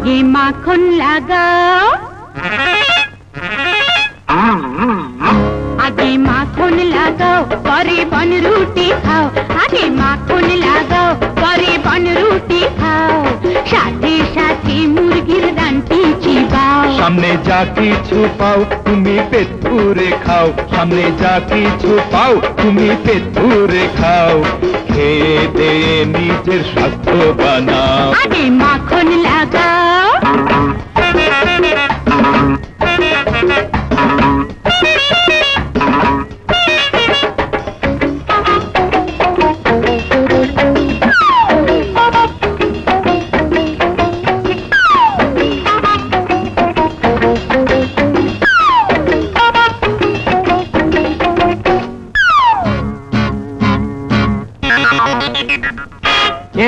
আগে মাখন লাগাও, আগে মাখন লাগাও পরে বনরুটি খাও, আগে মাখন লাগাও পরে বনরুটি খাও, সাথে সাথে মুরগির ডান্টি চিবাও। সামনে যা কিছু পাও তুমি পেট পুরে খাও, সামনে যা কিছু পাও তুমি পেট পুরে খাও, খেয়ে দিয়ে নিজের স্বাস্থ্য বানাও। আগে মাখন লাগাও,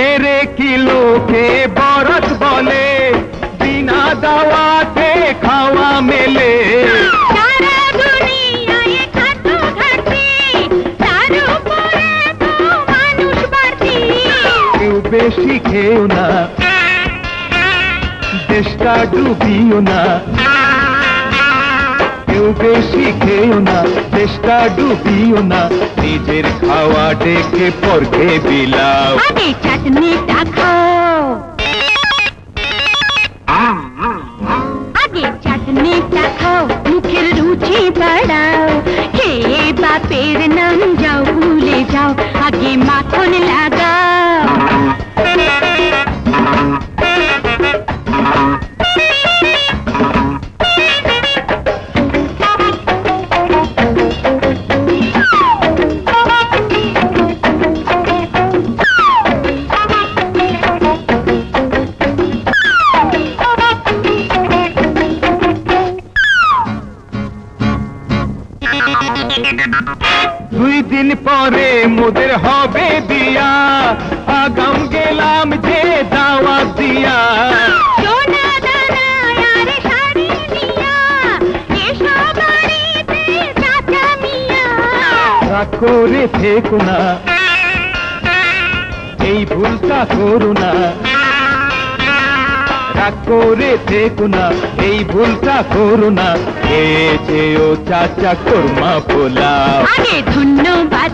এরে কি লোকে বরত বলে, বিনা দাওয়াতে খাওয়া মেলে। সারা দুনিয়ায় খাদ্য ঘাটতি, তার উপরে তো মানুষ বাড়তি। কেউ বেশি খেও না, দেশটা ডুবিও না, কেউ বেশি খেও না, দেশটা ডুবিও না, নিজের খাওয়া ডেকে পরকে বিলাও। আগে চাটনিটা খাও, আগে চাটনিটা খাও, মুখের রুচি বাড়াও, খেয়ে বাপের নাম যাও ভুলে যাও, আগে মাখন লাগাও। দুই দিন পরে মোদের হবে বিয়া, আগাম গেলাম যে দাওয়াত দিয়া। সোনা দানা আর শাড়ি নিয়া, এসো বাড়িতে চাচা মিয়া। রাগ করে থেকো না, এই ভুলটা করো না, রাগ করে থেকো না, এই ভুলটা করো না, খেয়েছে ও চাচা কোরমা পোলাও। আগে ধন্যবাদ